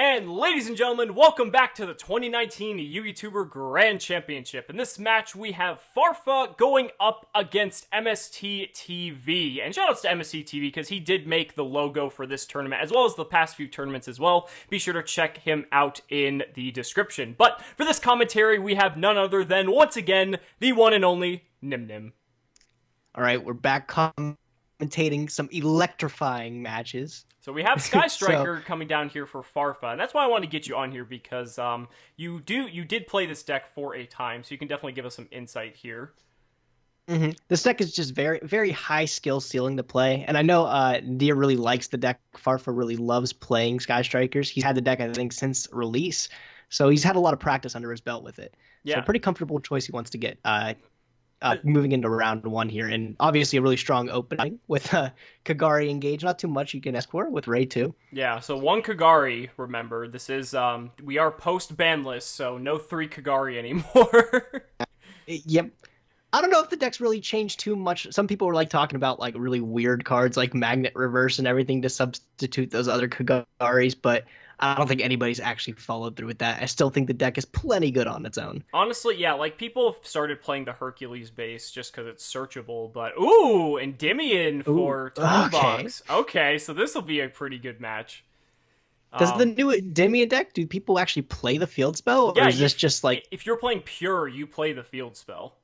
And ladies and gentlemen, welcome back to the 2019 YugiTuber Grand Championship. In this match, we have Farfa going up against MST TV. And shoutouts to MST TV because he did make the logo for this tournament, as well as the past few tournaments as well. Be sure to check him out in the description. But for this commentary, we have none other than, once again, the one and only Nim Nim. All right, we're back commentating some electrifying matches. So we have Sky Striker coming down here for Farfa, and that's why I wanted to get you on here, because you did play this deck for a time, so you can definitely give us some insight here. This deck is just very, very high skill ceiling to play, and I know Dia really likes the deck. Farfa really loves playing Sky Strikers. He's had the deck, I think, since release, so he's had a lot of practice under his belt with it. Yeah. So pretty comfortable choice he wants to get. Moving into round one here, and obviously a really strong opening with Kagari engaged. Not too much you can ask for with Ray too. Yeah, so one Kagari, remember. This is, we are post-ban list, so no 3 Kagari anymore. Yep. I don't know if the deck's really changed too much. Some people were like talking about like really weird cards like Magnet Reverse and everything to substitute those other Kagaris, but I don't think anybody's actually followed through with that. I still think the deck is plenty good on its own. Honestly, yeah, like people have started playing the Hercules base just because it's searchable, but ooh, Endymion for Tombox. Okay, so this will be a pretty good match. Does the new Endymion deck, do people actually play the field spell? Or is this just like... If you're playing pure, you play the field spell.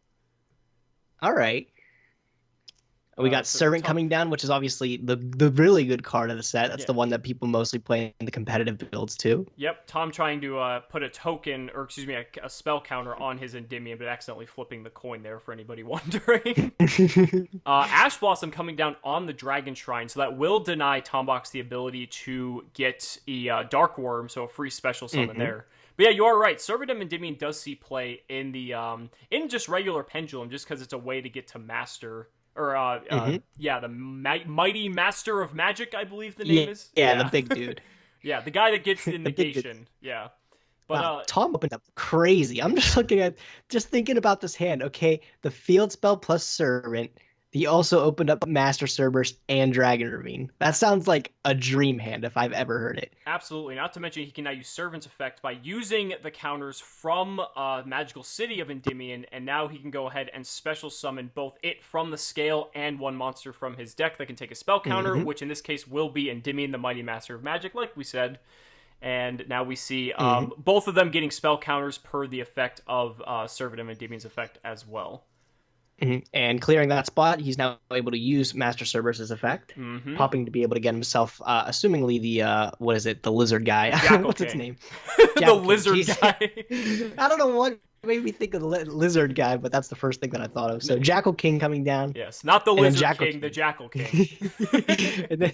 All right. We got Servant coming down, which is obviously the really good card of the set. That's the one that people mostly play in the competitive builds too. Yep, Tom trying to put a token, or excuse me, a spell counter on his Endymion, but accidentally flipping the coin there for anybody wondering. Ash Blossom coming down on the Dragon Shrine, so that will deny Tombox the ability to get a Dark Worm, so a free special summon there. But yeah, you are right. Servant Endymion does see play in the in just regular Pendulum, just because it's a way to get to Master. Or, the Mighty Master of Magic, I believe the name is. Yeah, the big dude. Yeah, the guy that gets the negation. Yeah. But wow, Tom opened up crazy. I'm just thinking about this hand. Okay, the field spell plus Servant. He also opened up Master Cerberus and Dragon Ravine. That sounds like a dream hand if I've ever heard it. Absolutely. Not to mention he can now use Servant's effect by using the counters from Magical City of Endymion, and now he can go ahead and special summon both it from the scale and one monster from his deck that can take a spell counter, which in this case will be Endymion, the Mighty Master of Magic, like we said. And now we see both of them getting spell counters per the effect of Servant of Endymion's effect as well. And clearing that spot, he's now able to use Master Cerberus' effect, popping to be able to get himself, assumingly the lizard guy. What's its name? The lizard guy. I don't know what made me think of the lizard guy, but that's the first thing that I thought of. So Jackal King coming down. Yes, not the lizard king, the Jackal King. and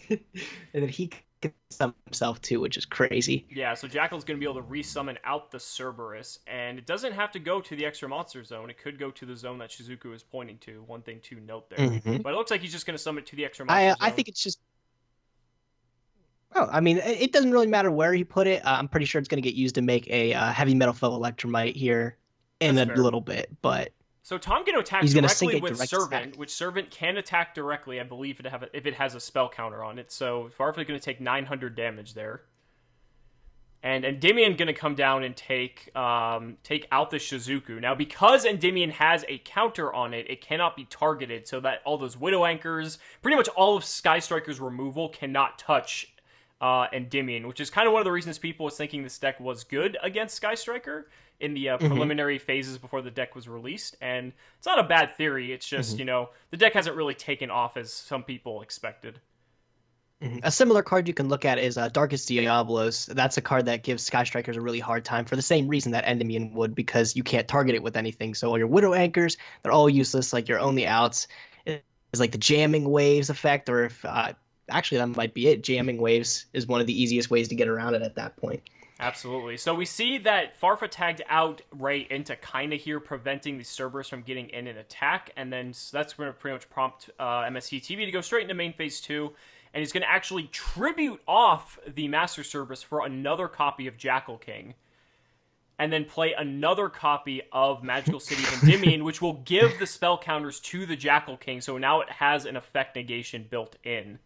then he can summon himself too, which is crazy. Yeah, so Jackal's going to be able to resummon out the Cerberus, and it doesn't have to go to the extra monster zone. It could go to the zone that Shizuku is pointing to. One thing to note there. But it looks like he's just going to summon it to the extra monster zone. I think it's just... Oh, I mean, it doesn't really matter where he put it. I'm pretty sure it's going to get used to make a heavy metal foe Electromite here in a little bit, but... So Tom can attack directly with Servant, which Servant can attack directly, I believe, if it has a spell counter on it. So Farfa's going to take 900 damage there. And Endymion going to come down and take out the Shizuku. Now, because Endymion has a counter on it, it cannot be targeted, so that all those Widow Anchors, pretty much all of Sky Striker's removal cannot touch Endymion, which is kind of one of the reasons people was thinking this deck was good against Sky Striker in the preliminary phases before the deck was released. And it's not a bad theory. It's just, the deck hasn't really taken off as some people expected. A similar card you can look at is Darkest Diablos. That's a card that gives Sky Strikers a really hard time for the same reason that Endymion would, because you can't target it with anything. So all your Widow Anchors, they're all useless. Like your only outs is like the Jamming Waves effect, or if... actually, that might be it. Jamming Waves is one of the easiest ways to get around it at that point. Absolutely. So we see that Farfa tagged out Ray into kind of here, preventing the Cerberus from getting in an attack, and then that's going to pretty much prompt MST TV to go straight into main phase 2, and he's going to actually tribute off the Master Cerberus for another copy of Jackal King, and then play another copy of Magical City of Endymion, which will give the spell counters to the Jackal King, so now it has an effect negation built in.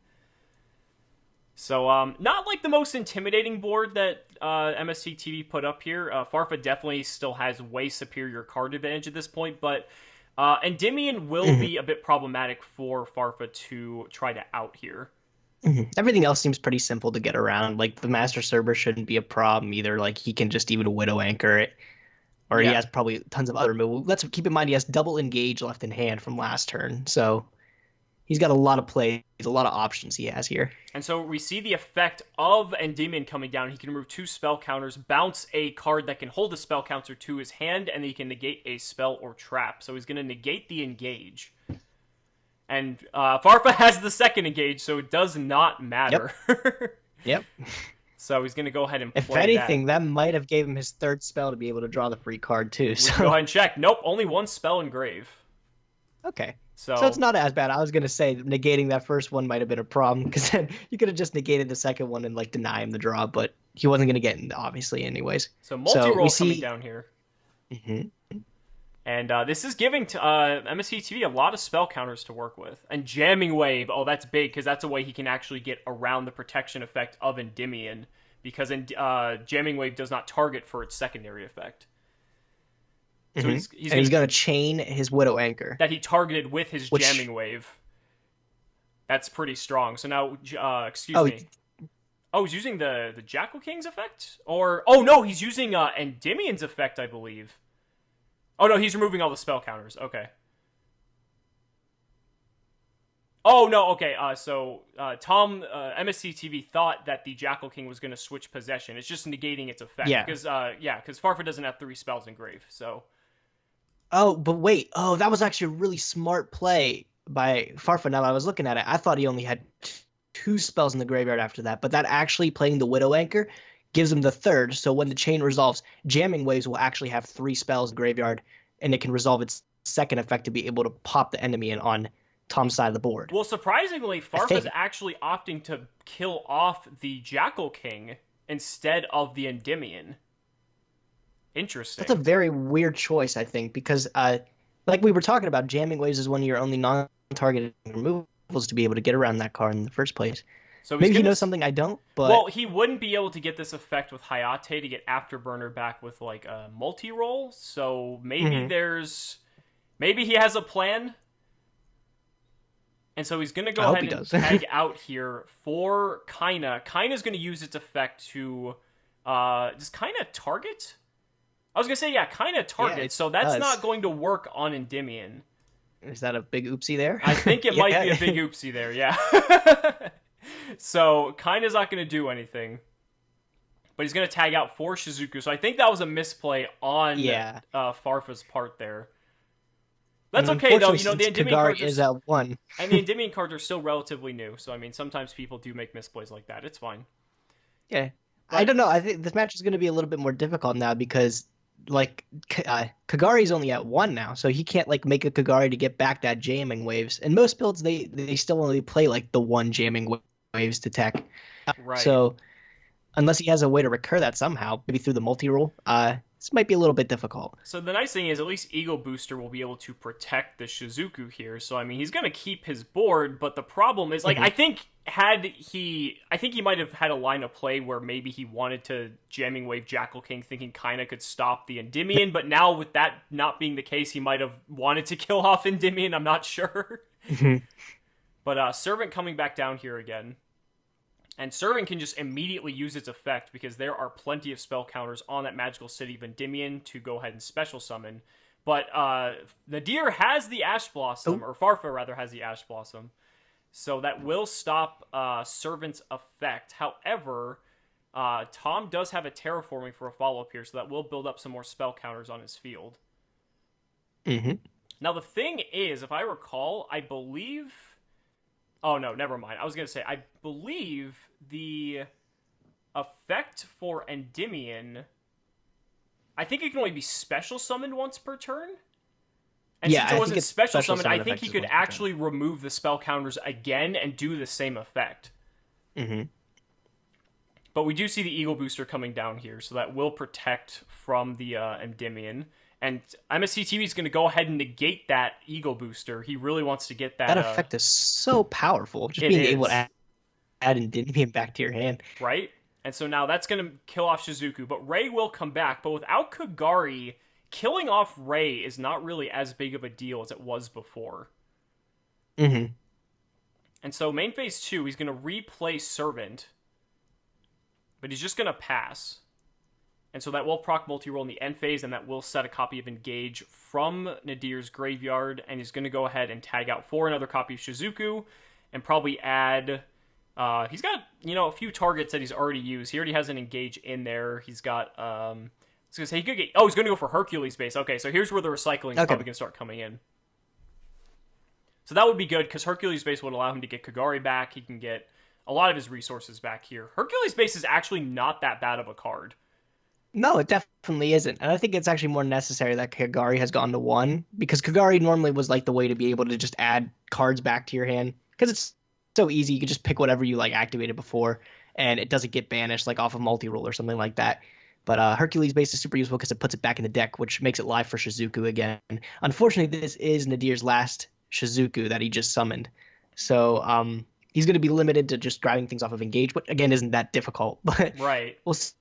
So, not like the most intimidating board that MST TV put up here. Farfa definitely still has way superior card advantage at this point, but Endymion will be a bit problematic for Farfa to try to out here. Everything else seems pretty simple to get around. Like the Master Server shouldn't be a problem either. Like he can just even Widow Anchor it, or he has probably tons of other moves. Let's keep in mind he has double engage left in hand from last turn, so he's got a lot of plays, a lot of options he has here. And so we see the effect of Endymion coming down. He can remove 2 spell counters, bounce a card that can hold a spell counter to his hand, and then he can negate a spell or trap. So he's going to negate the engage. And Farfa has the second engage, so it does not matter. Yep. So he's going to go ahead and play If anything, that might have gave him his third spell to be able to draw the free card, too. So go ahead and check. Nope, only 1 spell engrave. Okay. So it's not as bad. I was going to say negating that first one might have been a problem, because then you could have just negated the second one and, like, deny him the draw, but he wasn't going to get it, obviously, anyways. So multi-roll coming down here. And this is giving to MST TV a lot of spell counters to work with. And Jamming Wave, oh, that's big, because that's a way he can actually get around the protection effect of Endymion, because Jamming Wave does not target for its secondary effect. So he's going to chain his Widow Anchor. That he targeted with his Jamming Wave. That's pretty strong. So now, excuse me. Oh, he's using the Jackal King's effect? Or, oh no, he's using Endymion's effect, I believe. Oh no, he's removing all the spell counters. Okay. Oh no, okay. So Tom, MST TV thought that the Jackal King was going to switch possession. It's just negating its effect. Yeah. Because Farfa doesn't have 3 spells engraved. So. Oh, but wait. Oh, that was actually a really smart play by Farfa. Now that I was looking at it, I thought he only had 2 spells in the graveyard after that. But that actually playing the Widow Anchor gives him the third. So when the chain resolves, Jamming Waves will actually have 3 spells in the graveyard, and it can resolve its second effect to be able to pop the enemy in on Tom's side of the board. Well, surprisingly, Farfa's actually opting to kill off the Jackal King instead of the Endymion. Interesting. That's a very weird choice, I think, because like we were talking about, Jamming Waves is one of your only non-targeted removals to be able to get around that card in the first place. So maybe he knows something I don't, but... Well, he wouldn't be able to get this effect with Hayate to get Afterburner back with, like, a multi-roll, so maybe maybe he has a plan, and so he's going to go ahead and tag out here for Kaina. Kaina's going to use its effect to... does Kaina target? I was going to say, Kaina targets, so that's not going to work on Endymion. Is that a big oopsie there? I think it might be a big oopsie there, yeah. So, Kaina's not going to do anything. But he's going to tag out for Shizuku. So I think that was a misplay on Farfa's part there. That's okay, though. You know, the Endymion cards is at 1. And the Endymion cards are still relatively new. So, I mean, sometimes people do make misplays like that. It's fine. Yeah. But I don't know. I think this match is going to be a little bit more difficult now because, like, Kagari's only at 1 now. So he can't, like, make a Kagari to get back that Jamming Waves. And most builds, they still only play, like, the 1 Jamming Waves to tech. Right. So unless he has a way to recur that somehow, maybe through the multi-roll, this might be a little bit difficult. So the nice thing is at least Ego Booster will be able to protect the Shizuku here. So, I mean, he's going to keep his board, but the problem is, like, I think he might have had a line of play where maybe he wanted to Jamming Wave Jackal King thinking Kaina could stop the Endymion, but now with that not being the case, he might have wanted to kill off Endymion, I'm not sure. But Servant coming back down here again. And Servant can just immediately use its effect because there are plenty of spell counters on that Magical City of Endymion to go ahead and special summon. But Nadir has the Ash Blossom, or Farfa rather has the Ash Blossom. So that will stop Servant's effect. However, Tom does have a Terraforming for a follow-up here, so that will build up some more spell counters on his field. Now the thing is, if I recall, I believe... Oh, no, never mind. I was going to say, I believe the effect for Endymion, I think it can only be special summoned once per turn. And since it wasn't special summoned, I think he could actually remove the spell counters again and do the same effect. But we do see the Eagle Booster coming down here, so that will protect from the Endymion. And MST TV is going to go ahead and negate that Eagle Booster. He really wants to get that... That effect is so powerful. Just being able to Endymion back to your hand. right? And so now that's going to kill off Shizuku, but Ray will come back. But without Kagari, killing off Ray is not really as big of a deal as it was before. Mm-hmm. And so main phase 2, he's going to replay Servant, but he's just going to pass. And so that will proc multi-roll in the end phase, and that will set a copy of Engage from Nadir's graveyard, and he's going to go ahead and tag out for another copy of Shizuku, and probably add... he's got, a few targets that he's already used. He already has an Engage in there. He's got, I was going to say, he could get... Oh, he's going to go for Hercules base. Okay, so here's where the recycling is probably going to start coming in. So that would be good, because Hercules base would allow him to get Kagari back. He can get a lot of his resources back here. Hercules base is actually not that bad of a card. No, it definitely isn't. And I think it's actually more necessary that Kagari has gone to 1, because Kagari normally was like the way to be able to just add cards back to your hand, because it's so easy. You can just pick whatever you like activated before, and it doesn't get banished like off of multi-roll or something like that. But Hercules base is super useful because it puts it back in the deck, which makes it live for Shizuku again. Unfortunately, this is Nadir's last Shizuku that he just summoned. So he's going to be limited to just driving things off of Engage, which again isn't that difficult. But right. We'll see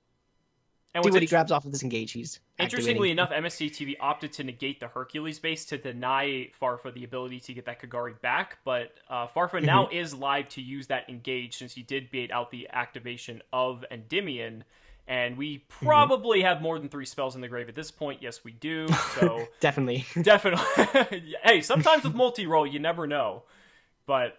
what he grabs off of this Engage. He's interestingly enough, MSC TV opted to negate the Hercules base to deny Farfa the ability to get that Kagari back, but Farfa now is live to use that Engage since he did bait out the activation of Endymion, and we probably have more than 3 spells in the grave at this point. Yes, we do. So Definitely. Hey, sometimes with multi-roll, you never know. But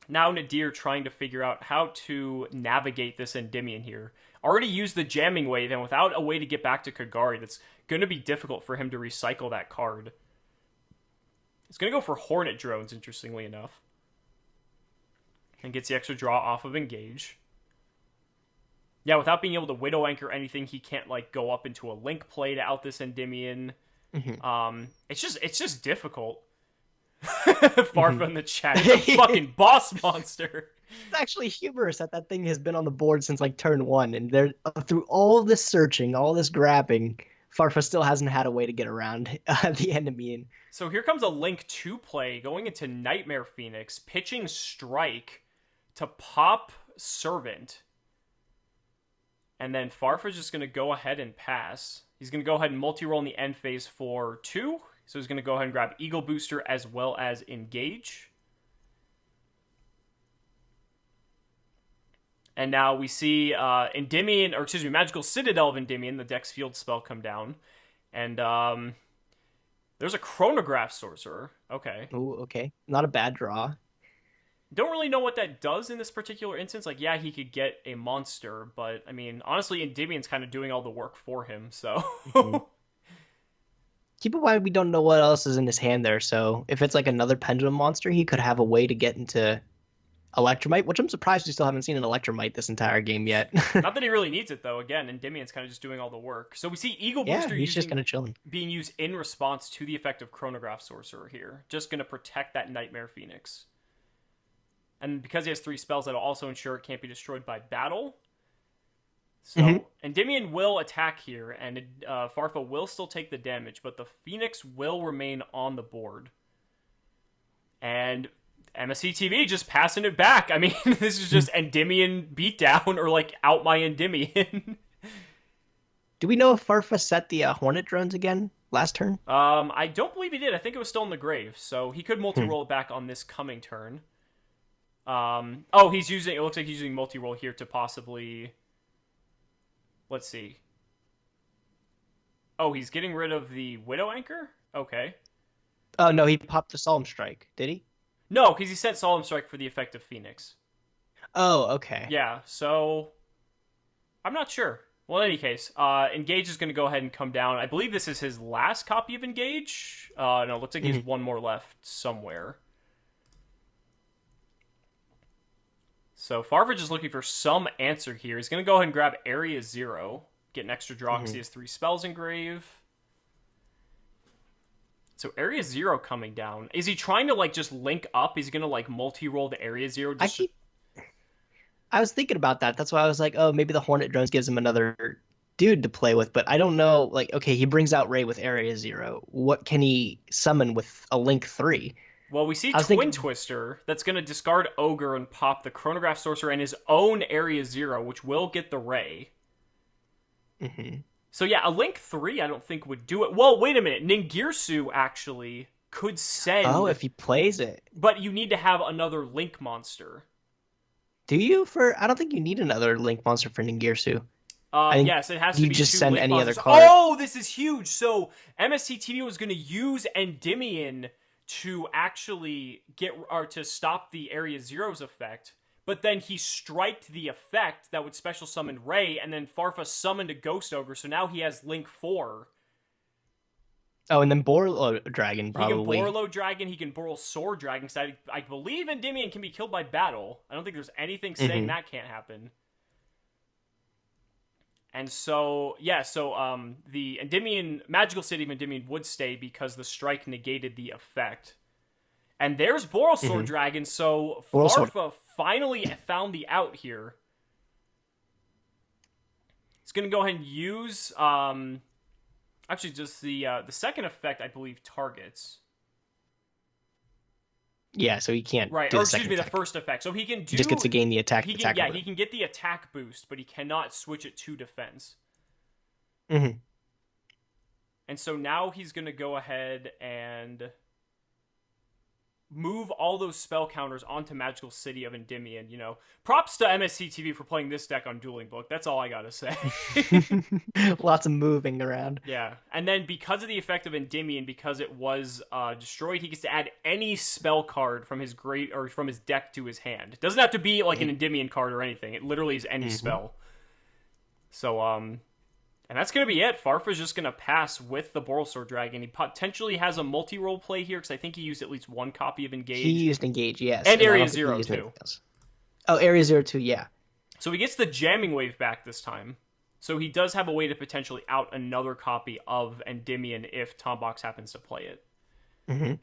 now Nadir trying to figure out how to navigate this Endymion here. Already used the jamming wave, and without a way to get back to Kagari, that's going to be difficult for him to recycle that card. He's going to go for Hornet Drones, interestingly enough. And gets the extra draw off of Engage. Yeah, without being able to Widow Anchor anything, he can't go up into a Link play to out this Endymion. It's just difficult. Farfa in the chat. It's a fucking boss monster. It's actually humorous that thing has been on the board since turn 1, and there through all this searching, all this grabbing, Farfa still hasn't had a way to get around the enemy. So here comes a Link 2 play going into Nightmare Phoenix, pitching Strike to pop Servant, and then Farfa's just going to go ahead and pass. He's going to go ahead and multi-roll in the end phase for 2, so he's going to go ahead and grab Eagle Booster as well as Engage. And now we see Magical Citadel of Endymion, the Dex Field spell, come down. And there's a Chronograph Sorcerer. Okay. Ooh, okay. Not a bad draw. Don't really know what that does in this particular instance. Yeah, he could get a monster, but, honestly, Endymion's kind of doing all the work for him, so... Keep in mind, we don't know what else is in his hand there, so if it's another Pendulum monster, he could have a way to get into Electromite, which I'm surprised we still haven't seen an Electromite this entire game yet. Not that he really needs it, though. Again, Endymion's kind of just doing all the work. So we see Eagle Booster he's just kind of chilling, being used in response to the effect of Chronograph Sorcerer here. Just going to protect that Nightmare Phoenix. And because he has 3 spells, that'll also ensure it can't be destroyed by battle. So Endymion will attack here, and Farfa will still take the damage, but the Phoenix will remain on the board. And MSC TV just passing it back. This is just Endymion beatdown, or out my Endymion. Do we know if Farfa set the Hornet Drones again last turn? I don't believe he did. I think it was still in the grave, so he could multi-roll it back on this coming turn. It looks like he's using multi-roll here to possibly... Let's see. Oh, he's getting rid of the Widow Anchor? Okay. Oh, no, he popped the Solemn Strike. Did he? No, because he sent Solemn Strike for the effect of Phoenix. Oh, okay. Yeah, so... I'm not sure. Well, in any case, Engage is going to go ahead and come down. I believe this is his last copy of Engage. No, it looks like he has one more left somewhere. So Farfa just looking for some answer here. He's going to go ahead and grab Area 0. Get an extra draw because he has 3 spells in grave. So Area 0 coming down. Is he trying to just link up? Is he going to multi-roll the Area 0? I was thinking about that. That's why I was oh, maybe the Hornet Drones gives him another dude to play with. But I don't know. Okay, he brings out Ray with Area 0. What can he summon with a Link 3? Well, we see I was Twin thinking, Twister that's going to discard Ogre and pop the Chronograph Sorcerer and his own Area 0, which will get the Ray. So yeah, a Link 3 I don't think would do it. Well, wait a minute. Ningirsu actually could send... Oh, if he plays it. But you need to have another Link monster. Do you? I don't think you need another Link monster for Ningirsu. Yes, it has to be just two send Link any monsters. other card. Oh, this is huge. So MSTTV was going to use Endymion to actually to stop the Area Zero's effect, but then he striked the effect that would special summon Ray, and then Farfa summoned a Ghost Ogre, so now he has Link 4. Oh, and then Borlo Dragon, probably. He can Borlo Dragon, he can Borlo Sword Dragon, because I believe Endymion can be killed by battle. I don't think there's anything saying that can't happen. And so, yeah, the Endymion, Magical City of Endymion would stay because the strike negated the effect. And there's Borlo Sword Dragon, so Farfa finally found the out here. He's going to go ahead and use, actually just the second effect, I believe, targets. Yeah, so he can't. Right, do or the excuse me, effect. the first effect. So he can do. He just gets to gain the attack. He can get the attack boost, but he cannot switch it to defense. And so now he's going to go ahead and move all those spell counters onto Magical City of Endymion. You know, props to MSCTV for playing this deck on Dueling Book. That's all I gotta say. Lots of moving around. Yeah, and then because of the effect of Endymion, because it was destroyed, he gets to add any spell card from his from his deck to his hand. It doesn't have to be like an Endymion card or anything. It literally is any spell. So and that's going to be it. Farfa's just going to pass with the Borosword Dragon. He potentially has a multi-role play here, because I think he used at least one copy of Engage. He used Engage, yes. And Area 0, too. Oh, Area 0, too, yeah. So he gets the Jamming Wave back this time. So he does have a way to potentially out another copy of Endymion if Tombox happens to play it.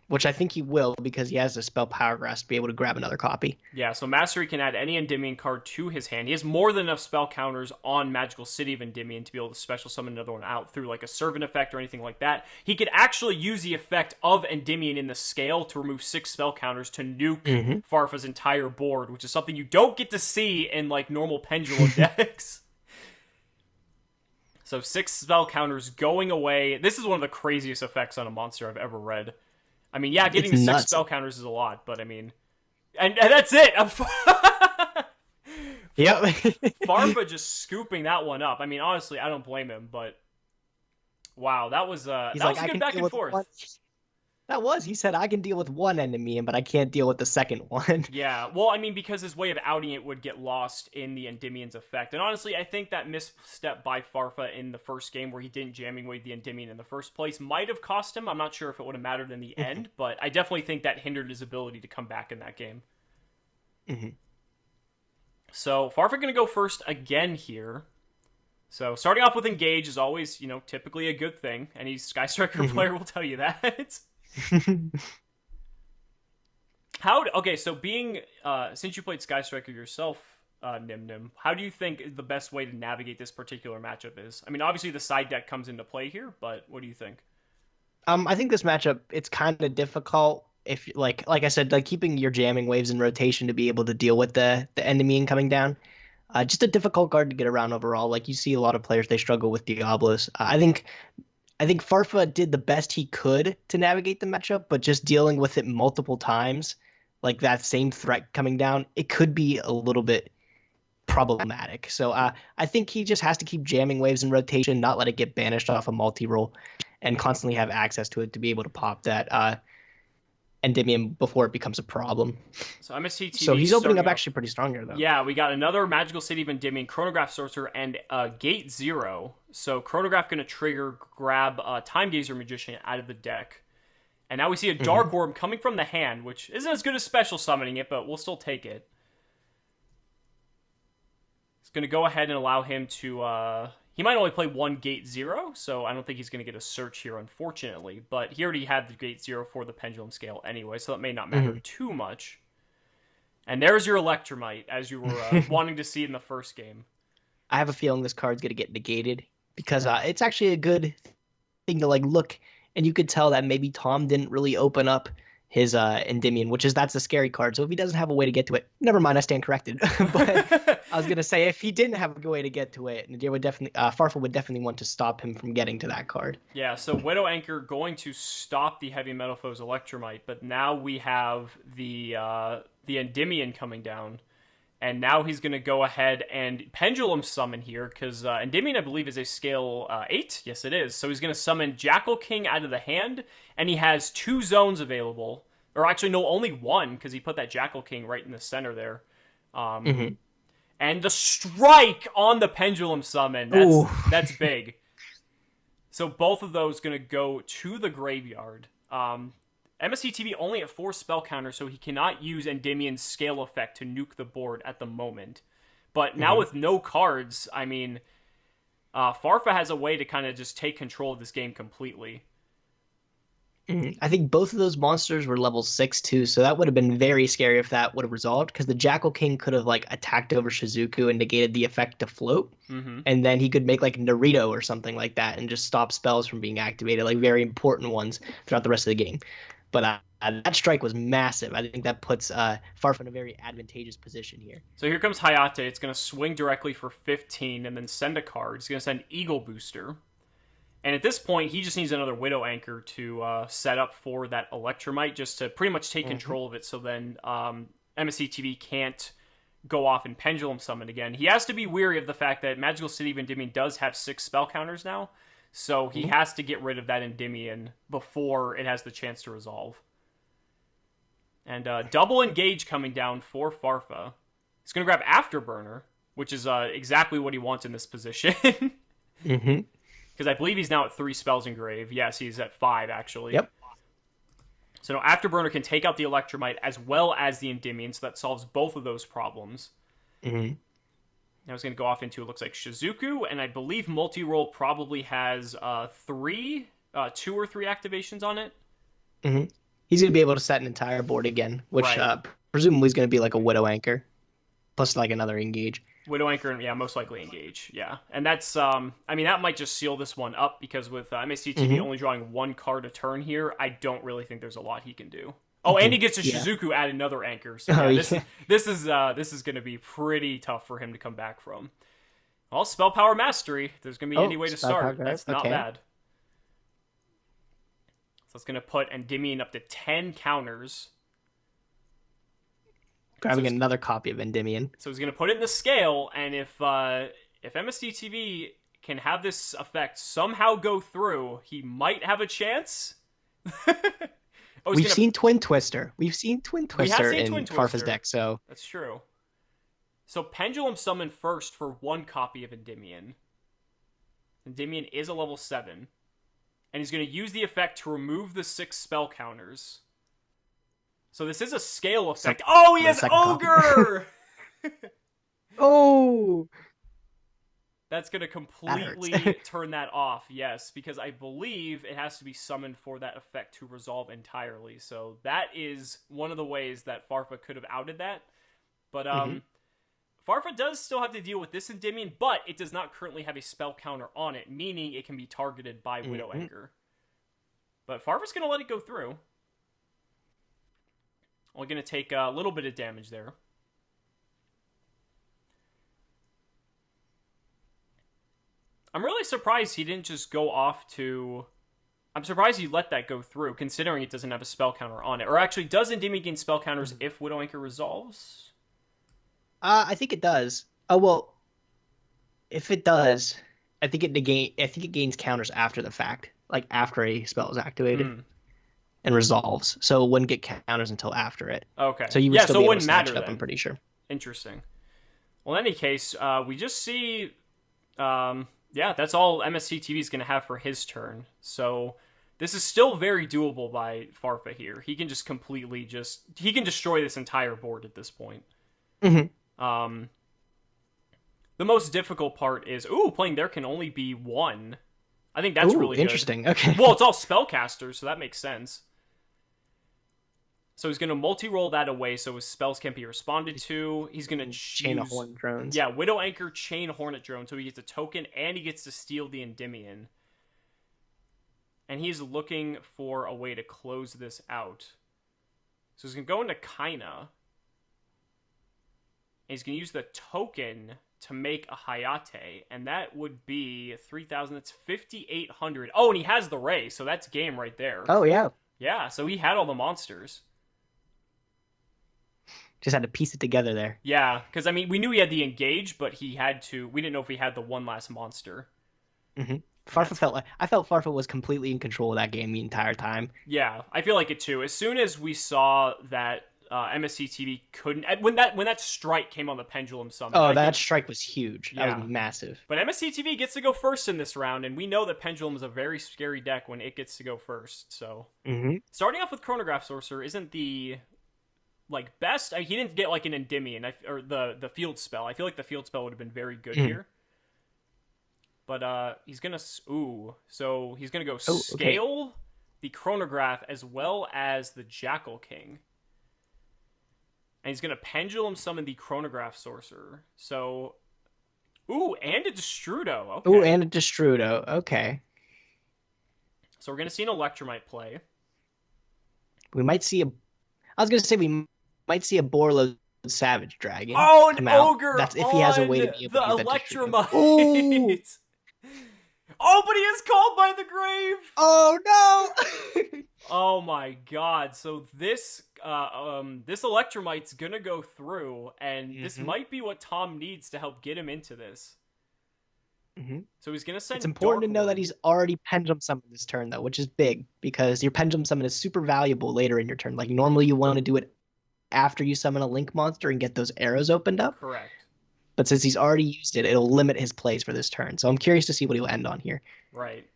Which I think he will, because he has a spell Power Grasp to be able to grab another copy. Yeah, so Mastery can add any Endymion card to his hand. He has more than enough spell counters on Magical City of Endymion to be able to special summon another one out through like a Servant effect or anything like that. He could actually use the effect of Endymion in the scale to remove 6 spell counters to nuke Farfa's entire board, which is something you don't get to see in like normal Pendulum decks. So 6 spell counters going away. This is one of the craziest effects on a monster I've ever read. I mean, yeah, getting to 6 spell counters is a lot, but I mean... And that's it! Yep. Farfa just scooping that one up. I mean, honestly, I don't blame him, but... Wow, that was a good back and forth. That was. He said, I can deal with one enemy, but I can't deal with the second one. Yeah, well, I mean, because his way of outing it would get lost in the Endymion's effect. And honestly, I think that misstep by Farfa in the first game where he didn't Jamming Wave the Endymion in the first place might have cost him. I'm not sure if it would have mattered in the end, but I definitely think that hindered his ability to come back in that game. So, Farfa going to go first again here. So, starting off with Engage is always, you know, typically a good thing. Any Sky Striker player will tell you that. Okay, so being since you played Sky Striker yourself, Nim, how do you think the best way to navigate this particular matchup is? I mean, obviously the side deck comes into play here, but what do you think? I think this matchup, it's kind of difficult if like I said, like keeping your Jamming Waves in rotation to be able to deal with the Endymion coming down. Just a difficult card to get around overall. Like you see a lot of players, they struggle with Diablos. I think Farfa did the best he could to navigate the matchup, but just dealing with it multiple times, like that same threat coming down, it could be a little bit problematic. So I think he just has to keep Jamming Waves in rotation, not let it get banished off a multi-roll, and constantly have access to it to be able to pop that Endymion before it becomes a problem. So MST TV. So he's opening up actually pretty strong here, though. Yeah, we got another Magical City of Endymion, Chronograph Sorcerer, and Gate 0. So Chronograph going to trigger, grab Time Gazer Magician out of the deck. And now we see a Dark Orb coming from the hand, which isn't as good as special summoning it, but we'll still take it. It's going to go ahead and allow him to... He might only play one Gate 0, so I don't think he's going to get a search here, unfortunately. But he already had the Gate 0 for the Pendulum Scale anyway, so that may not matter too much. And there's your Electromite, as you were wanting to see in the first game. I have a feeling this card's going to get negated, because it's actually a good thing to like look, and you could tell that maybe Tom didn't really open up his Endymion, that's a scary card. So if he doesn't have a way to get to it, never mind, I stand corrected. But I was gonna say if he didn't have a way to get to it, Nadir would definitely Farfa would definitely want to stop him from getting to that card. Yeah, so Widow Anchor going to stop the Heavy Metal Foe's Electromite, but now we have the Endymion coming down. And now he's going to go ahead and Pendulum Summon here, because Endymion, I believe, is a scale 8. Yes, it is. So he's going to summon Jackal King out of the hand, and he has 2 zones available. Or actually, no, only 1, because he put that Jackal King right in the center there. And the strike on the Pendulum Summon, that's big. So both of those going to go to the graveyard. MSC TV only at 4 spell counters, so he cannot use Endymion's scale effect to nuke the board at the moment. But now with no cards, I mean, Farfa has a way to kind of just take control of this game completely. I think both of those monsters were level 6 too, so that would have been very scary if that would have resolved, because the Jackal King could have like attacked over Shizuku and negated the effect to float, and then he could make like Naruto or something like that and just stop spells from being activated, like very important ones throughout the rest of the game. But that strike was massive. I think that puts Farfa in a very advantageous position here. So here comes Hayate. It's going to swing directly for 15 and then send a card. It's going to send Eagle Booster. And at this point, he just needs another Widow Anchor to set up for that Electromite, just to pretty much take control of it, so then MSC TV can't go off and Pendulum Summon again. He has to be wary of the fact that Magical City of Endymion does have 6 spell counters now, so he has to get rid of that Endymion before it has the chance to resolve. And double engage coming down for Farfa. He's going to grab Afterburner, which is exactly what he wants in this position. Because I believe he's now at 3 spells in grave. Yes, he's at 5, actually. Yep. So now Afterburner can take out the Electromite as well as the Endymion, so that solves both of those problems. Now he's going to go off into, it looks like, Shizuku, and I believe Multi-Roll probably has 2 or 3 activations on it. He's going to be able to set an entire board again, which presumably is going to be like a Widow Anchor, plus like another engage. Widow Anchor, yeah, most likely engage, yeah. And that's, I mean, that might just seal this one up, because with MSCTV only drawing 1 card a turn here, I don't really think there's a lot he can do. Oh, and he gets to Shizuku add another anchor, so this is going to be pretty tough for him to come back from. Well, Spell Power Mastery, if there's going to be any way to start, that's not bad. So it's going to put Endymion up to 10 counters. Grabbing another copy of Endymion. So he's going to put it in the scale, and if MSD TV can have this effect somehow go through, he might have a chance. We've seen Twin Twister. We've seen Twin Twister in Farfa's deck, so... That's true. So Pendulum Summon first for 1 copy of Endymion. Endymion is a level 7. And he's going to use the effect to remove the 6 spell counters. So this is a scale effect. He has Ogre! That's going to completely turn that off, yes, because I believe it has to be summoned for that effect to resolve entirely. So that is one of the ways that Farfa could have outed that. But Farfa does still have to deal with this Endymion, but it does not currently have a spell counter on it, meaning it can be targeted by Widow Anchor. But Farfa's going to let it go through. Only going to take a little bit of damage there. I'm really surprised he didn't just go off to... I'm surprised he let that go through, considering it doesn't have a spell counter on it. Or actually, does Endymion gain spell counters if Widow Anchor resolves? I think it does. Oh, well, if it does, I think it gains counters after the fact. Like, after a spell is activated. And resolves. So it wouldn't get counters until after it. Okay. So you would still be able to snatch it up, I'm pretty sure. Interesting. Well, in any case, we just see... that's all MSC TV is going to have for his turn. So this is still very doable by Farfa here. He can just completely he can destroy this entire board at this point. The most difficult part is, playing there can only be 1. I think that's really interesting. Good. Okay. Well, it's all spellcasters, so that makes sense. So he's going to multi-roll that away so his spells can't be responded to. He's going to chain of Hornet Drones. Yeah, Widow Anchor, chain Hornet Drone, so he gets a token and he gets to steal the Endymion. And he's looking for a way to close this out. So he's going to go into Kaina. And he's going to use the token to make a Hayate, and that would be 3,000. That's 5,800. Oh, and he has the Ray, so that's game right there. Oh, yeah. Yeah, so he had all the monsters. Just had to piece it together there. Yeah, because, I mean, we knew he had the Engage, but we didn't know if he had the one last monster. Mm-hmm. I felt Farfa was completely in control of that game the entire time. Yeah, I feel like it too. As soon as we saw that MSC TV couldn't, when that strike came on the Pendulum Summon. Oh, that strike was huge. Yeah. That was massive. But MSC TV gets to go first in this round, and we know that Pendulum is a very scary deck when it gets to go first. So starting off with Chronograph Sorcerer isn't the best. I mean, he didn't get like an Endymion or the field spell. I feel like the field spell would have been very good here. But he's gonna so he's gonna go scale the Chronograph as well as the Jackal King. And he's going to Pendulum Summon the Chronograph Sorcerer. So, and a Destrudo. Okay. And a Destrudo. Okay. So we're going to see an Electromite play. We might see we might see a Borlo Savage Dragon. Oh, an Ogre! That's if he has a way to be able to use that Electromite. Oh, but he is called by the grave! Oh, no! Oh, my God. So this Electromite's gonna go through, and this might be what Tom needs to help get him into this. So he's gonna send It's important to know that he's already Pendulum Summoned this turn, though, which is big, because your Pendulum Summon is super valuable later in your turn. Like, normally you want to do it after you summon a Link monster and get those arrows opened up. Correct. But since he's already used it, it'll limit his plays for this turn. So I'm curious to see what he'll end on here. Right.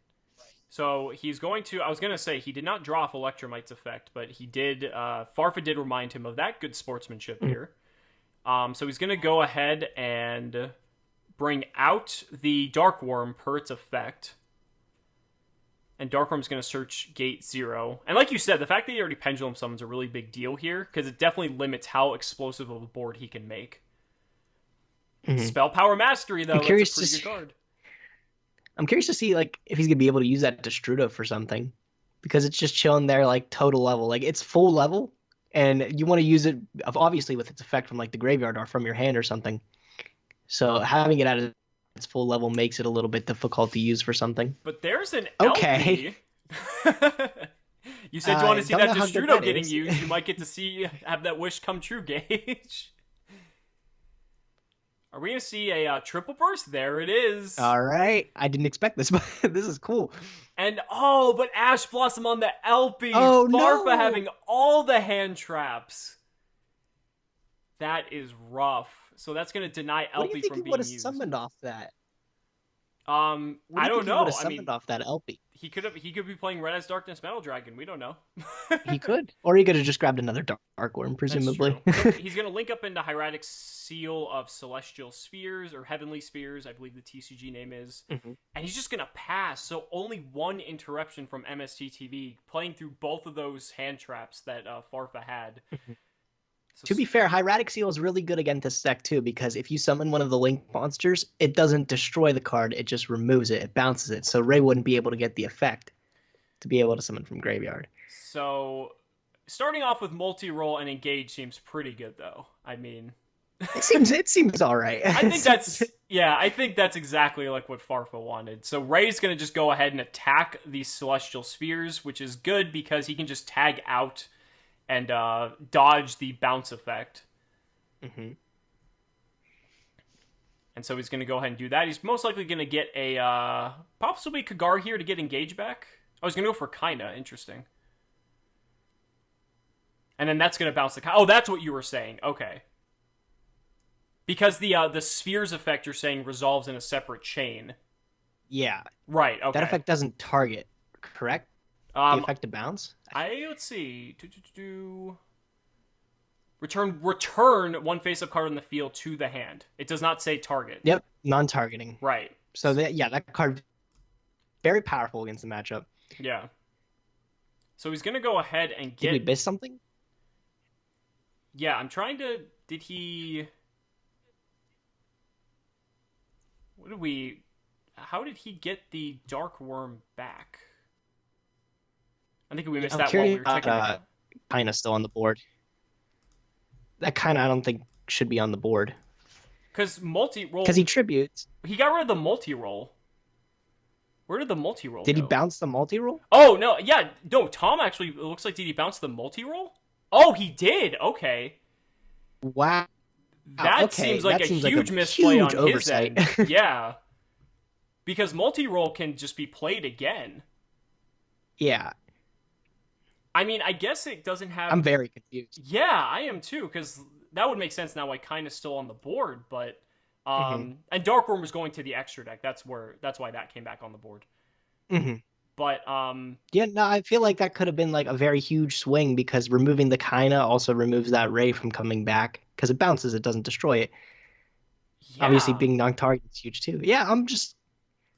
So he's going to... I was going to say, he did not draw off Electromite's effect, but he did... Farfa did remind him of that good sportsmanship here. So he's going to go ahead and bring out the Dark Worm per its effect. And Dark Worm's going to search Gate 0. And like you said, the fact that he already Pendulum Summons a really big deal here, because it definitely limits how explosive of a board he can make. Spell Power Mastery, though, that's a pretty good card. I'm curious to see like if he's gonna be able to use that Destrudo for something, because it's just chilling there like total level, like it's full level, and you want to use it obviously with its effect from like the graveyard or from your hand or something. So having it at its full level makes it a little bit difficult to use for something. But there's an LP. You said you want to see that Destrudo getting used. You might get to have that wish come true, Gage. Are we going to see a triple burst? There it is. All right. I didn't expect this, but this is cool. And, but Ash Blossom on the LP. Oh, Farfa having all the hand traps. That is rough. So that's going to deny LP from being used. What do you think he would have summoned off that? I don't know. He would have summoned off that LP. He could be playing Red as Darkness Metal Dragon. We don't know. He could. Or he could have just grabbed another Dark Worm, presumably. So he's going to link up into Hieratic Seal of Celestial Spheres, or Heavenly Spheres, I believe the TCG name is. And he's just going to pass. So only one interruption from MSTTV, playing through both of those hand traps that Farfa had. So, to be fair, Hieratic Seal is really good against this deck, too, because if you summon one of the Link monsters, it doesn't destroy the card, it just removes it, it bounces it, so Ray wouldn't be able to get the effect to be able to summon from Graveyard. So, starting off with multi-roll and engage seems pretty good, though. I mean... It seems alright. I think that's exactly like what Farfa wanted. So Ray's going to just go ahead and attack these Celestial Spheres, which is good because he can just tag out and dodge the bounce effect. And so he's going to go ahead and do that. He's most likely going to get a possibly Kagari here to get engage back. I was going to go for Kaina. Interesting. And then that's going to bounce the Kaina. Oh, that's what you were saying. Okay. Because the spheres effect you're saying resolves in a separate chain. Yeah. Right, okay. That effect doesn't target, correct? The effect to bounce? Let's see. Return one face-up card on the field to the hand. It does not say target. Yep, non-targeting. Right. So that card very powerful against the matchup. Yeah. So he's gonna go ahead and get. Did we miss something? Yeah, I'm trying to. Did he? How did he get the Dark Worm back? I think we missed that while we were checking it out. kind of still on the board. That kind of I don't think should be on the board Because multi-roll... because he tributes. He got rid of the multi-roll. Where did the multi-roll Did go? he bounce the multi-roll? Oh, no. Yeah. No, Tom actually... It looks like, did he bounce the multi-roll? Oh, he did. Okay. Wow. That seems like a huge misplay on his oversight. end. Yeah. Because multi-roll can just be played again. Yeah. I mean, I guess it doesn't have... I'm very confused. Yeah, I am too, because that would make sense now why kind of still on the board, but... And Darkworm was going to the extra deck. That's why that came back on the board. Mm-hmm. But, yeah, no, I feel like that could have been like a very huge swing because removing the Kaina also removes that Ray from coming back because it bounces, it doesn't destroy it. yeah. Obviously, being non-target is huge too. Yeah, I'm just...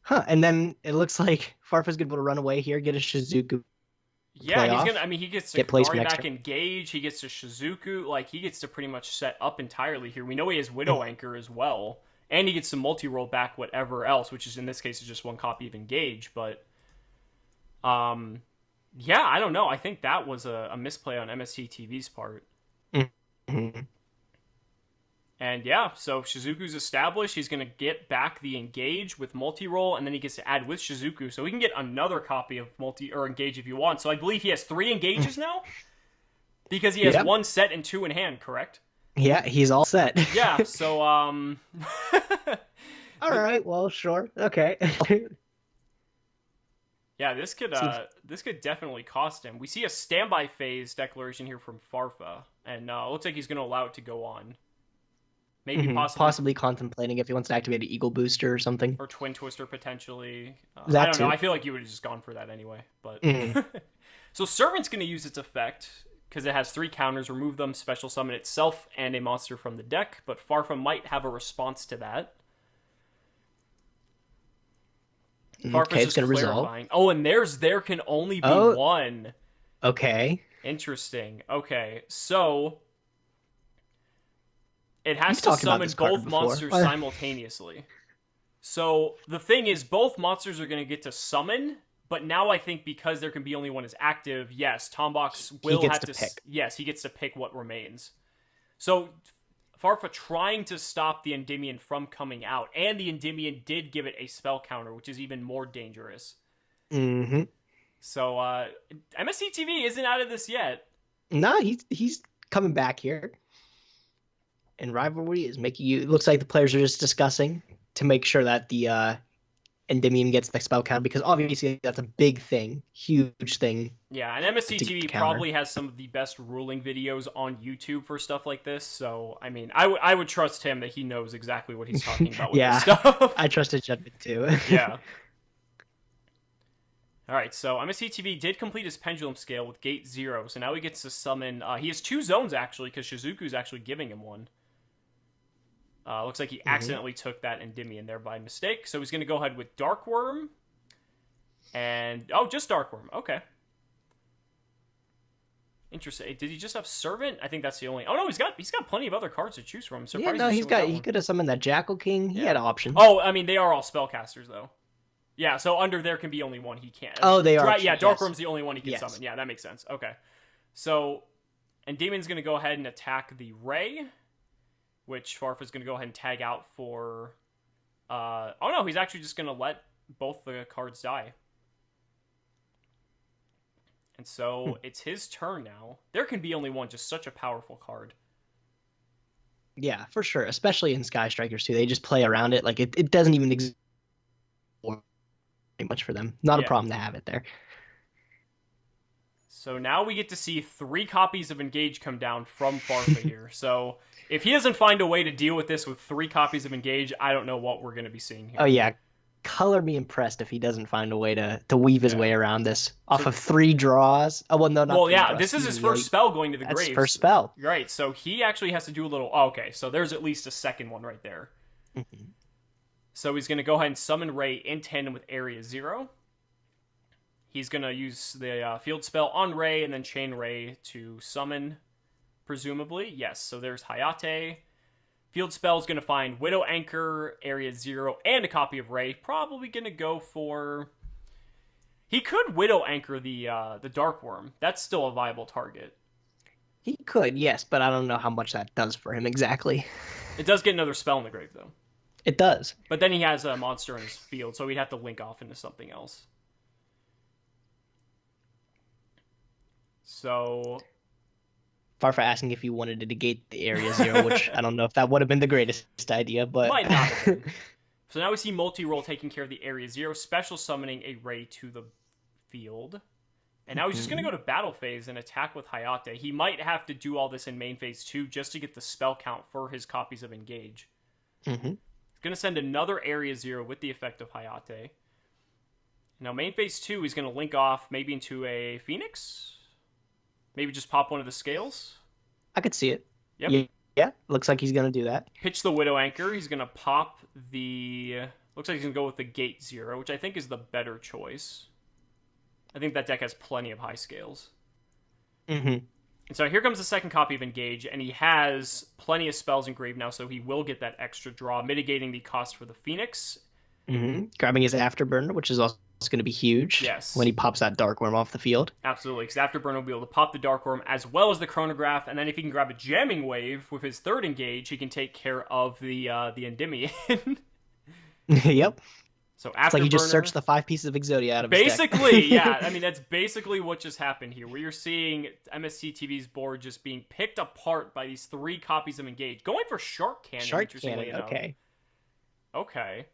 And then it looks like Farfa's going to be able to run away here, get a Shizuku. Yeah, he's gonna. I mean, he gets to placed Kagari next back engage. He gets to Shizuku. Like, he gets to pretty much set up entirely here. We know he has Widow Anchor as well, and he gets to multi-roll back whatever else, which is in this case is just one copy of engage. But, yeah, I don't know. I think that was a misplay on MST TV's part. Mm-hmm. And yeah, so Shizuku's established. He's going to get back the engage with multi-roll, and then he gets to add with Shizuku. So he can get another copy of engage if you want. So I believe he has 3 engages now? Because he has 1 set and 2 in hand, correct? Yeah, he's all set. Yeah, so, All right, well, sure. Okay. Yeah, this could definitely cost him. We see a standby phase declaration here from Farfa, and looks like he's going to allow it to go on. Maybe possibly contemplating if he wants to activate an Eagle Booster or something. Or Twin Twister, potentially. I That don't know. too. I feel like you would have just gone for that anyway. But So Servant's going to use its effect, because it has 3 counters, remove them, special summon itself, and a monster from the deck. But Farfa might have a response to that. Farfa's it's going to resolve. Oh, and there can only be 1. Okay. Interesting. Okay, so... It has You've to talked about summon this card both before. monsters simultaneously. So the thing is, both monsters are going to get to summon, but now I think because there can be only one as active, yes, Tombox will have to pick. Yes, he gets to pick what remains. So Farfa trying to stop the Endymion from coming out, and the Endymion did give it a spell counter, which is even more dangerous. Mm-hmm. So MSC TV isn't out of this yet. No, he's coming back here. And rivalry is making you. It looks like the players are just discussing to make sure that the Endymion gets the spell counter because obviously that's a big thing, huge thing. Yeah, and MSC TV probably has some of the best ruling videos on YouTube for stuff like this. So I mean, I would trust him that he knows exactly what he's talking about with this stuff. I trust his judgment too. Yeah. All right, so MSC TV did complete his Pendulum Scale with Gate 0, so now he gets to summon... he has 2 zones, actually, because Shizuku's actually giving him one. Looks like he accidentally took that Endymion there by mistake, so he's going to go ahead with Darkworm. And... Oh, just Darkworm. Okay. Interesting. Did he just have Servant? I think that's the only... Oh, no, he's got plenty of other cards to choose from. Yeah, no, he could have summoned that Jackal King. He had options. Oh, I mean, they are all spellcasters, though. Yeah, so under there can be only one he can't. Oh, they are. Right, yeah, Darkworm's the only one he can summon. Yeah, that makes sense. Okay. So, and Demon's going to go ahead and attack the Ray, which Farfa's going to go ahead and tag out for... oh, no, he's actually just going to let both the cards die. And so, it's his turn now. There can be only one, just such a powerful card. Yeah, for sure. Especially in Sky Strikers, too. They just play around it. Like, it doesn't even exist much for them. Not a problem to have it there. So now we get to see 3 copies of Engage come down from Farfa here. So if he doesn't find a way to deal with this with 3 copies of Engage, I don't know what we're going to be seeing here. Oh, yeah. Color me impressed if he doesn't find a way to weave his way around this. Off of 3 draws. Oh, well, no, not Well, 3 yeah, draws. this is his first spell going to the graves. His first spell. Right, so he actually has to do a little... Oh, okay, so there's at least a second one right there. Mm-hmm. So he's going to go ahead and summon Ray in tandem with Area 0. He's going to use the field spell on Ray and then chain Ray to summon, presumably. Yes, so there's Hayate. Field spell is going to find Widow Anchor, Area 0, and a copy of Ray. Probably going to go for... He could Widow Anchor the Dark Worm. That's still a viable target. He could, yes, but I don't know how much that does for him exactly. It does get another spell in the grave, though. It does. But then he has a monster in his field, so he'd have to link off into something else. So... Farfa asking if he wanted to negate the area 0, which I don't know if that would have been the greatest idea, but... Might not have been. So now we see multi-roll taking care of the area 0, special summoning a Ray to the field. And now he's just going to go to battle phase and attack with Hayate. He might have to do all this in main phase 2 just to get the spell count for his copies of Engage. He's going to send another area 0 with the effect of Hayate. Now main phase 2, he's going to link off maybe into a Phoenix? Maybe just pop one of the scales? I could see it. Yep. Yeah, looks like he's going to do that. Pitch the Widow Anchor. He's going to pop the... Looks like he's going to go with the Gate 0, which I think is the better choice. I think that deck has plenty of high scales. And so here comes the second copy of Engage, and he has plenty of spells engraved now, so he will get that extra draw, mitigating the cost for the Phoenix. Grabbing his Afterburner, which is also going to be huge. Yes. When he pops that Dark Worm off the field. Absolutely, because Afterburner will be able to pop the Dark Worm as well as the Chronograph, and then if he can grab a Jamming Wave with his third Engage, he can take care of the Endymion. Yep. So Afterburner... It's like he just searched the 5 pieces of Exodia out of his deck. Basically, yeah. I mean, that's basically what just happened here, where you're seeing MST TV's board just being picked apart by these 3 copies of Engage. Going for Shark Cannon, interestingly enough. Okay.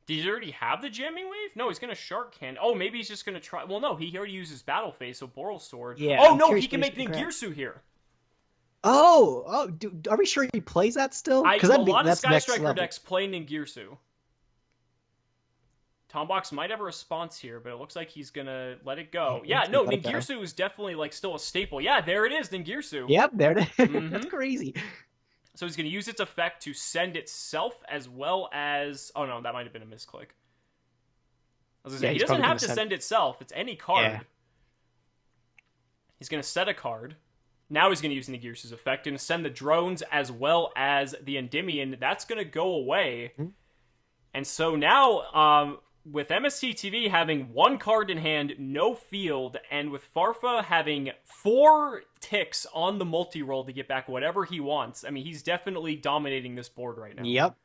Did he already have the Jamming Wave? No, he's going to Shark Cannon. Oh, maybe he's just going to try... Well, no, he already uses Battle Phase, so Boral Sword. Yeah, oh, no, he can make Ningirsu here. Dude, are we sure he plays that still? Because a lot of Sky Striker decks play Ningirsu. Tombox might have a response here, but it looks like he's going to let it go. Yeah, no, Ningirsu is definitely like still a staple. Yeah, there it is, Ningirsu. Yep, there it is. That's crazy. So he's going to use its effect to send itself as well as... Oh, no, that might have been a misclick. I was going to say, he doesn't have to send itself. It's any card. Yeah. He's going to set a card. Now he's going to use Ningirsu's effect and send the drones as well as the Endymion. That's going to go away. And so now, with MST TV having 1 card in hand, no field, and with Farfa having 4 ticks on the multi-roll to get back whatever he wants, I mean, he's definitely dominating this board right now. Yep.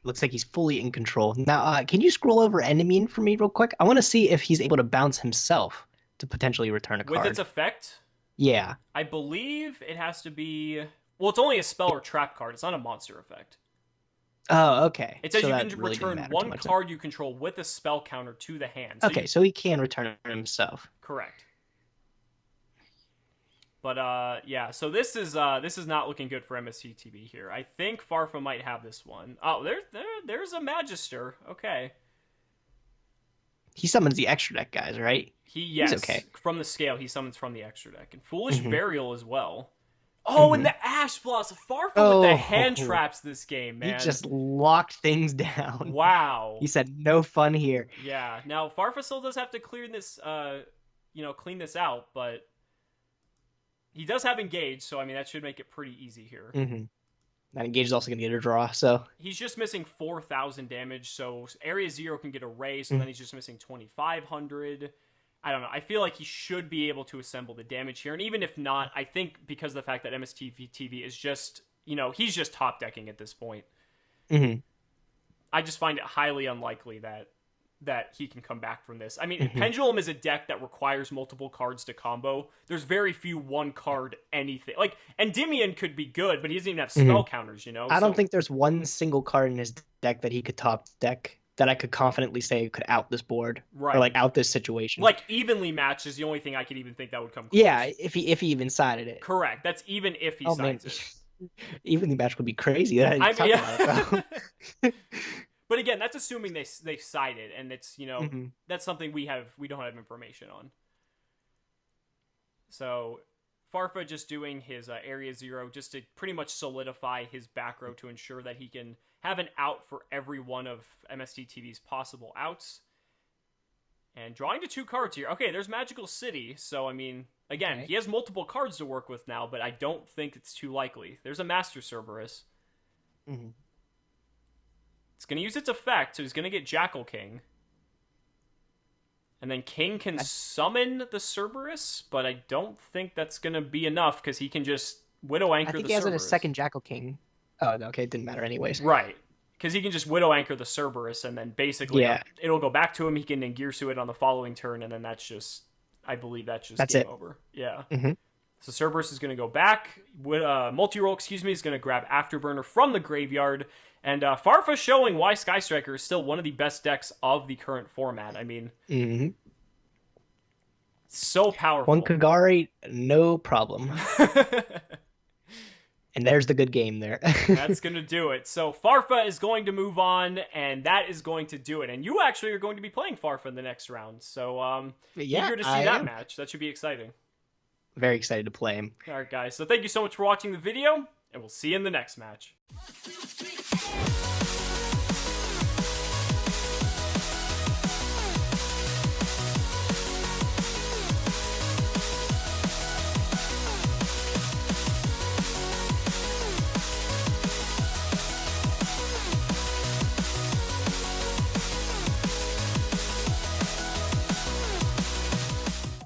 Looks like he's fully in control. Now, can you scroll over Endymion for me real quick? I want to see if he's able to bounce himself to potentially return a card. With its effect? Yeah. I believe it has to be... Well, it's only a spell or trap card. It's not a monster effect. Oh, okay. It says you can return 1 card you control with a spell counter to the hand. So so he can return it himself. Correct. But yeah, so this is not looking good for MST TV here. I think Farfa might have this one. Oh, there's a Magister. Okay. He summons the extra deck guys, right? He's okay. From the scale, he summons from the extra deck. And Foolish Burial as well. Oh, and the Ash Blossom. Farfa with the hand traps this game, man. He just locked things down. Wow. He said, no fun here. Yeah. Now, Farfa still does have to clear this, clean this out, but he does have Engage, so, I mean, that should make it pretty easy here. That Engage is also going to get a draw, so... He's just missing 4,000 damage, so Area 0 can get a Ray, so then he's just missing 2,500. I don't know. I feel like he should be able to assemble the damage here, and even if not, I think because of the fact that MSTV is just, he's just top decking at this point. I just find it highly unlikely that he can come back from this. I mean, Pendulum is a deck that requires multiple cards to combo. There's very few 1 card anything. Like, Endymion could be good, but he doesn't even have spell counters, I don't think there's one single card in his deck that he could top deck that I could confidently say could out this board. Right. Or, like, out this situation. Like, evenly matched is the only thing I could even think that would come close. Yeah, if he even sided it. Correct. That's even if he sides it. Evenly matched would be crazy. But again, that's assuming they cite it, and it's that's something we don't have information on. So Farfa just doing his Area 0 just to pretty much solidify his back row to ensure that he can have an out for every one of MST TV's possible outs. And drawing to 2 cards here. Okay, there's Magical City, so I mean, again, he has multiple cards to work with now, but I don't think it's too likely. There's a Master Cerberus. It's going to use its effect, so he's going to get Jackal King. And then King can summon the Cerberus, but I don't think that's going to be enough because he can just Widow Anchor the Cerberus. I think he has a second Jackal King. Oh, okay, it didn't matter anyways. Right. Because he can just Widow Anchor the Cerberus, and then basically it'll go back to him. He can Ningirsu it on the following turn, and then that's just, I believe that's game over. Yeah. Mm-hmm. So Cerberus is going to go back. Multi-roll, is going to grab Afterburner from the graveyard. And Farfa showing why Sky Striker is still one of the best decks of the current format. I mean, so powerful. One Kagari, no problem. And there's the good game there. That's going to do it. So Farfa is going to move on, and that is going to do it. And you actually are going to be playing Farfa in the next round. So eager to see that match. That should be exciting. Very excited to play him. All right, guys. So thank you so much for watching the video, and we'll see you in the next match.